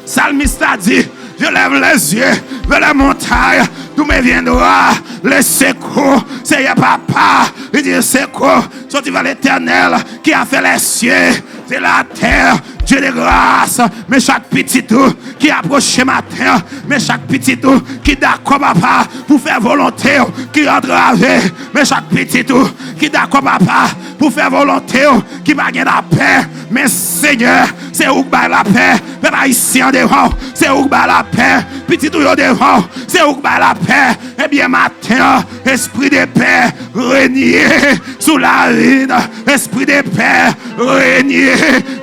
Salmiste a dit, je lève les yeux vers la montagne, d'où me viendra le secours. Seigneur papa, il dit secours, sorti vers l'Éternel qui a fait les cieux, c'est la terre. Dieu de grâce, mais chaque petit tout qui approche ce matin, mais chaque petit tout qui d'accord papa pour faire volonté, qui entravé, mais chaque petit tout qui d'accord papa pour faire volonté qui va gagner la paix. Mais Seigneur, c'est où que la paix. Peuple haïtien devant, c'est où que la paix. Petit tout devant, c'est où que la paix. Eh bien matin, esprit de paix, régner sous la ligne. Esprit de paix, régner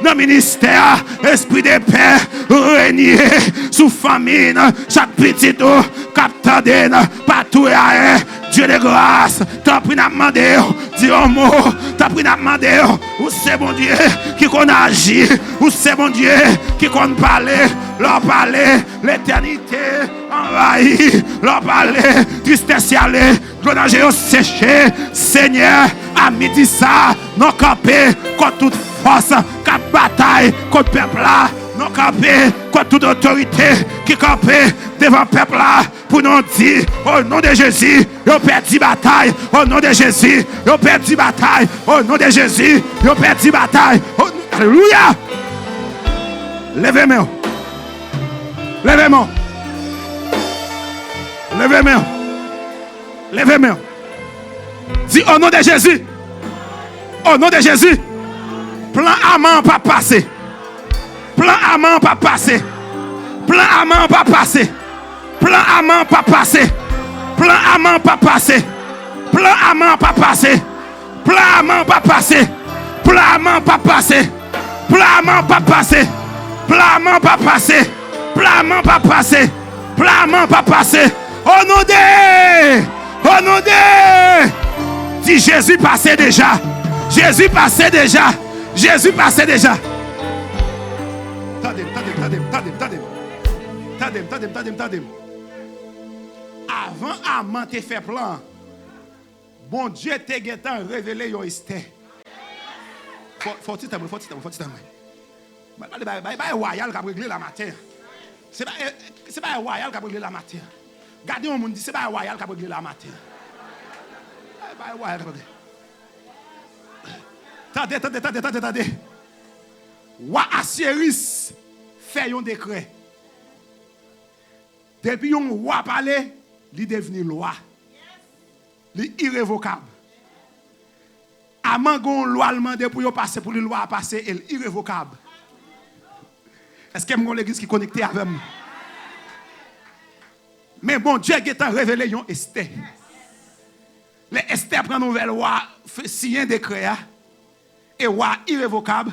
dans le ministère. Esprit de paix, régner sous famine. Chaque petit tout, capteur partout et Dieu de grâce, t'as pris à demander, dis un mot, t'as pris à demander, où c'est bon Dieu qui qu'on agit, où c'est bon Dieu qui qu'on parle, leur parler, l'éternité envahie, leur parler, tristesse y aller, grenage séché, Seigneur, à midi ça, non campé, contre toute force, quatre batailles, contre peuple là, non campé, contre toute autorité qui campé devant peuple là, pour nous dire, au nom de Jésus, ils perdu bataille, au nom de Jésus, ils perdu bataille, au nom de Jésus, ils perdu bataille. Alléluia! Levez-moi. Levez-moi. Levez-moi. Levez-moi. Dis au nom de Jésus. Au nom de Jésus. Plan amant pas passer. Plan amant pas passer. Plan amant pas passer. Plan amant pas passer. Plan amant pas passer. Plan amant pas passer. Plan amant pas passer. Plan amant pas passer. Plan amant pas passer. Plan amant pas passer. Plan amant pas passer. Plan amant pas passer. Au nom de. Au nom de. Dis Jésus passait déjà. Jésus passait déjà. Jésus passait déjà. Tadem. Avant Amant te fait plan, bon Dieu te révélé yon Esther. Faut-il t'aimer. Bah royal qui a réglé la matière. C'est pas royal qui a réglé la matière. Gardez on monde dit c'est pas royal qui a réglé la matière. Bah royal. Attendez. Roi Assyris fait un décret. Depuis un roi parler, il est devenu loi. Il est irrévocable. Amant gon loi demandé pour passer pour la loi à passer, elle est irrévocable. Est-ce que mon l'église qui est connectée avec moi? Mais bon Dieu qui a révélé un Esther. Les Esther prend nouvelle roi, signer un décret et roi irrévocable.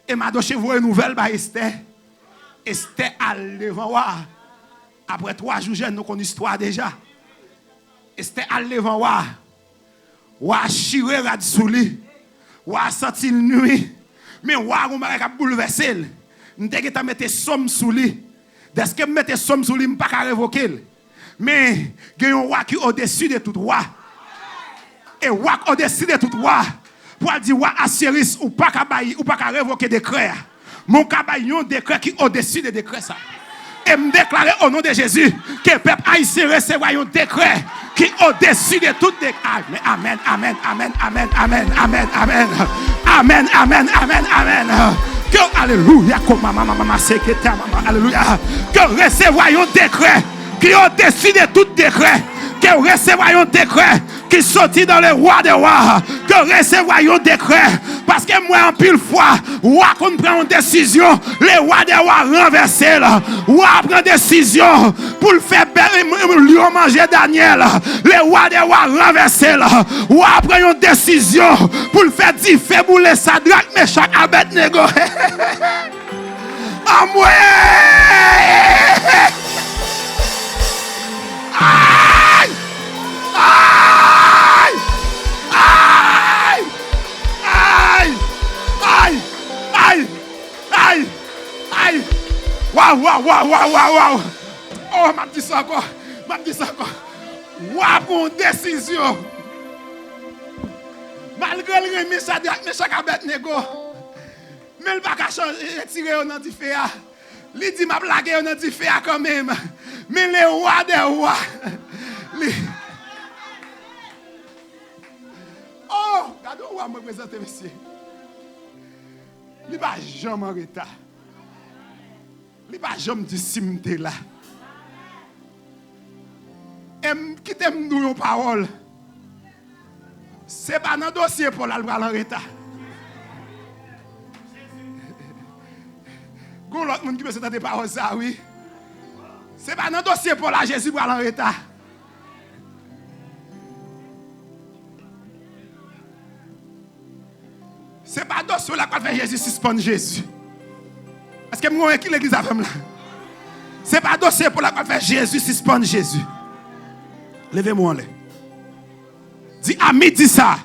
Et m'a donné vous une nouvelle par Esther. Esther à devant roi. Après 3 jours, nous connaissons l'histoire déjà. Esther à devant roi. Roi chiré rad sous lui. Roi senti nuit. Mais roi on m'a bouleversé. M'te ta mettre somme sous lui. Dès que mettre somme sous lui, m'pas ka révoquer. Mais il y a un roi qui est au-dessus de tout roi. Et roi au-dessus de tout roi. Pour dire roi Assyris ou pas ka bailler ou pas ka révoquer décret. Mon ka bailler un décret qui est au-dessus des décrets ça. Et me déclarer au nom de Jésus que le peuple haïtien recevra un décret qui est au-dessus de tout décret. Amen. Que alléluia, comme maman secrétaire, maman, alléluia. Que recevra un décret qui est au-dessus de tout décret. Que recevra un décret qui sortit dans le roi des rois. Que recevra un décret. Parce que moi, en pile fois, roi qu'on prend une décision, le roi des rois renversé. Roi prend décision pour le faire lion manger Daniel. Le roi des rois renversé. Roi prend une décision pour le faire dire fait bouler Sadrach, Meshach, Abednego. En moi. Wow. Oh, m'a dit ça encore. Wow, pour une décision. Malgré le remis, ça dit, mais chaque Abednego. Mais il va pas retirer dans du feu. Il dit, m'a blagué dans du feu quand même. Mais les rois des rois. Oh, regardez où on me présente, monsieur. Il va jamais en retard. Il va jamais dissimuler là. Et qui t'aime nous une parole. C'est pas dans le dossier pour la loi en retard. Gon l'autre monde qui peut se tenter par ça, oui. C'est pas dans le dossier pour la Jésus pour aller en retard. C'est pas dans dossier là qu'on fait Jésus suspendre Jésus. Parce que moi qui l'église avec là. C'est pas dossier pour la qu'on fait Jésus suspendre Jésus. Levez-moi en l'air. Dis à midi ça.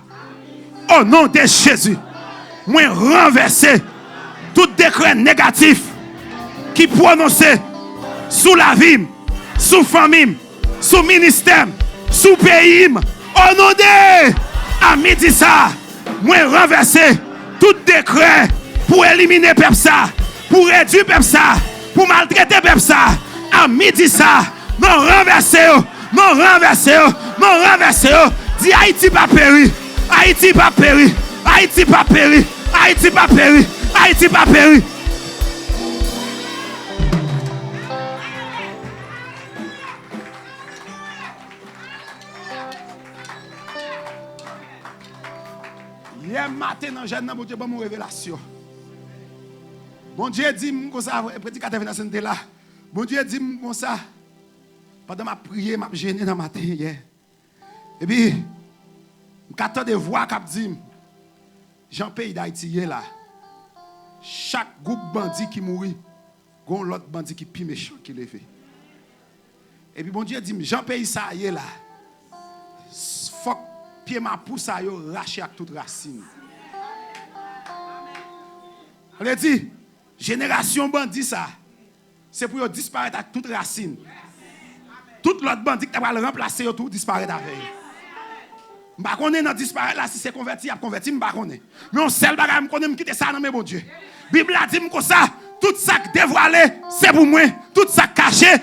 Au nom de Jésus. Moi renverser tout décret négatif qui prononcé sous la vie, sous famille, sous ministère, sous pays. Au nom de à midi ça. Moi renverser tout décret pour éliminer peuple ça, pour réduire peuple ça, pour maltraiter peuple ça. À midi ça. Non renverser, non renverser, non renverser. Dis Haïti pas péri. Haïti pas péri. Haïti pas péri. Haïti pas péri. Haïti pas péri. Hier matin dans jeune bon Dieu bon révélation. Bon Dieu dit comme ça prédicateur était là. Bon Dieu dit comme ça pendant ma prière m'a gêné dans matin hier. Et puis j'entends des voix qui disent Jean pays d'Haïti là. Chaque groupe bandit qui mourit, gon l'autre bandit qui plus méchant qui levé. Et puis bon Dieu dit Jean pays ça y est là. Faut pied ma pousse à yo racher avec toute racine. On dit génération bandit ça. C'est pour yo disparaître avec toute racine. Tout l'autre bandit qui va le remplacer yo tout disparaître avec. M'pa connait dans disparaître là si c'est converti, a converti m'pa connait. Mais on seul bagage m'connaît m'quitter ça dans mes bon Dieu. Bible a dit comme ça, tout ça dévoilé, c'est pour moi, tout ça caché.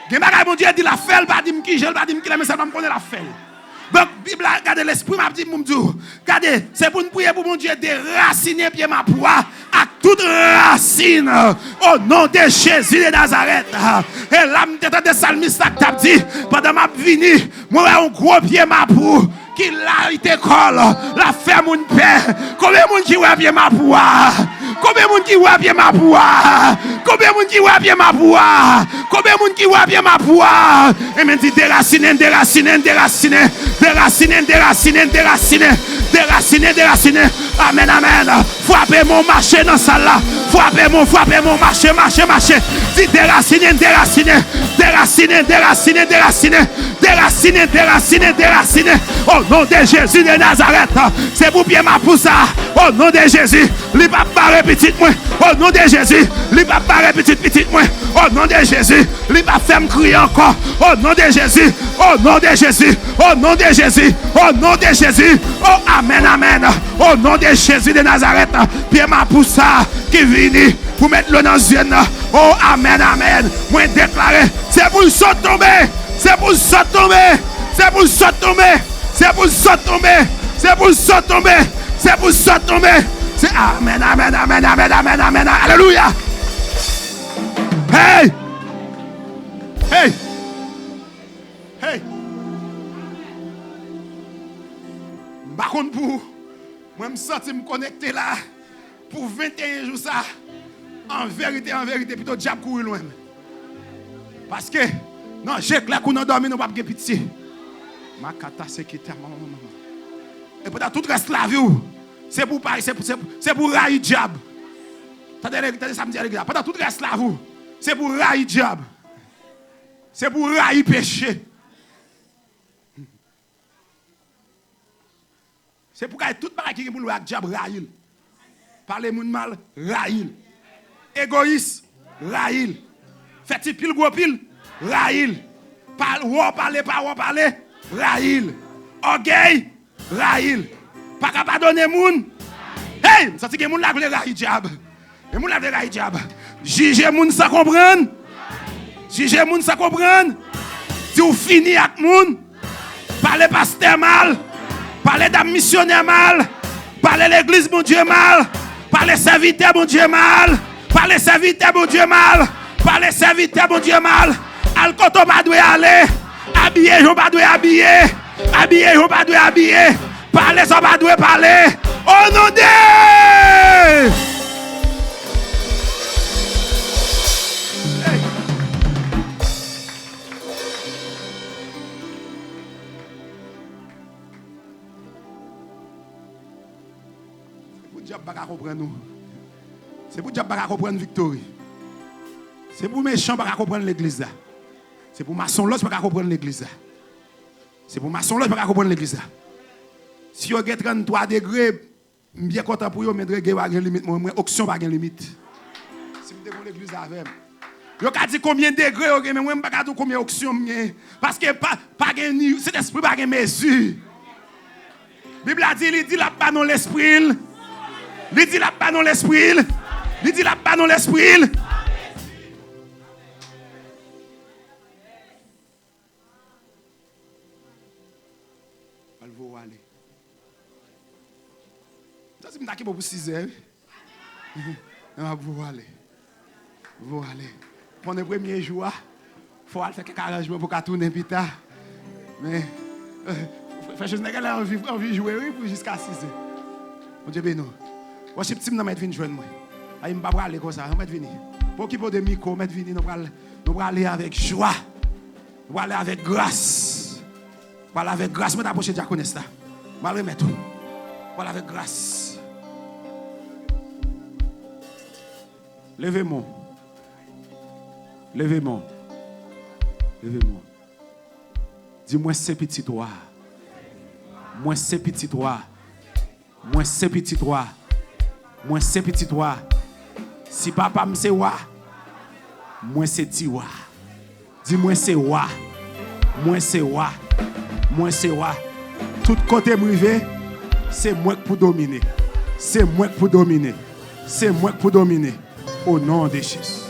Gen bagage bon Dieu dit la fait, pas dit qui, je pas dit qui, mais ça me connaît la fait. Donc Bible a regardé l'esprit m'a dit mon Dieu. Regardez, c'est pour nous prier pour mon Dieu déraciner pied ma poids à toute racine au nom de Jésus de Nazareth. Et là m'entend des salmistes qui t'a dit pendant ma venue, moi un gros pied ma poids qui là il te colle, la fait mon père. Combien de monde qui voit pied ma poids? Combien de monde qui voit pied ma poids? Combien de monde qui voit pied ma poids? Combien de monde qui voit pied ma poids? Et me dit déraciner, déraciner, déraciner. Déraciner, déraciner, déraciner, déraciner, déraciner. Amen, amen. Frappez mon marché dans ça là. Frappez mon marché, marché, marché. Dis déraciner, déraciner, déraciner, déraciner, déraciner, déraciner, déraciner, déraciner. Au nom de Jésus de Nazareth. C'est pour bien ma pousse. Au nom de Jésus. Li pa barre petit moi. Au nom de Jésus. Li pa barre petit moi. Au nom de Jésus. Li pa faire me crier encore. Au nom de Jésus. Au nom de Jésus. Au nom de Jésus. Au nom de Jésus. Oh, amen, amen. Au nom de Jésus de Nazareth. Pierre ma pousse qui vient pour mettre le dans yeux. Oh, amen, amen. Moi déclarer. C'est pour ça tomber. C'est pour ça tomber. C'est pour ça tomber. C'est pour ça tomber. C'est pour ça tomber. C'est pour ça tomber. C'est amen, amen, amen, amen, amen, amen. Alléluia. Hey. Hey. Hey. Par contre, pour moi, je me sens me connecter là pour 21 jours ça. En vérité, plutôt diable courir loin. Parce que, non, j'ai que là qu'on a dormi, nous ne pouvons pas pitié. Ma kata c'est qui t'a maman. Et peut-être tout reste la vie. C'est pour Paris, c'est pour railler diable. T'as ça me dit à l'église. Peut-être tout reste la vie. C'est pour railler diable. C'est pour railler péché. C'est pour que tout le qui est pour le diable raille. Parler moun mal, raille. Égoïste, raille. Fait pile gros pile, raille. Parler, raille. Orgueil, raille. Pas capable donner moun. Hey, ça c'est que moun la vle raille diable. Et moun la vle raille diable. Juger moun ça comprendre. Juger moun ça comprendre. Si vous fini avec moun, parler pasteur mal. Parler d'un missionnaire mal. Parler l'église, mon Dieu, mal. Parler serviteur, mon Dieu, mal. Parler serviteur, mon Dieu, mal. Parler serviteur, mon Dieu, mal. Al koto pas doit aller. Habiller, je pas doit habiller. Habiller, on pas doit habiller. Parler, on pas doit parler. Au nom de... C'est pour diable pas comprendre victoire. C'est pour méchant pas comprendre l'église. C'est pour maçon l'autre pas comprendre l'église. C'est pour maçon l'autre pas comprendre l'église. Si vous avez 33 degrés, je suis bien content pour vous, mais vous avez une limite. Moi, auction pas de limite. Si vous avez l'église avec vous avez dit combien de degrés, mais moi, je ne sais pas combien d'auction. Parce que cet esprit pas de mesure. La Bible a dit, il dit la pas dans l'esprit. Il dit la pas dans l'esprit. Il dit la pas dans l'esprit. Elle va aller. Ça c'est m'taki pour 6 heures. Elle va aller. Va aller. Pendant le premier jour, il faut faire quelques arrangements pour qu'elle tourne plus tard. Mais faire chose qu'elle a envie de jouer jusqu'à 6 heures. Mon Dieu béni. Moi, je suis petit, je vais venir joindre moi. Je ne vais pas aller comme ça, je vais venir. Pour qui de micro, je vais venir, nous allons aller avec joie. Nous allons aller avec grâce. Nous allons aller avec grâce. Je vais t'approcher de la connaissance. Je vais remettre tout. Nous allons aller avec grâce. Levez-moi. Levez-moi. Levez-moi. Dis-moi, c'est petit toi. Moi, c'est petit toi. Moi, c'est petit toi. Moi, c'est petit toi. Si papa me c'est wa, moi, c'est tiwa. Dis-moi, c'est wa. Moi, c'est wa. Moi, c'est wa. Tout côté privé, c'est moi pour dominer. C'est moi pour dominer. C'est moi pour dominer. Au nom de Jésus.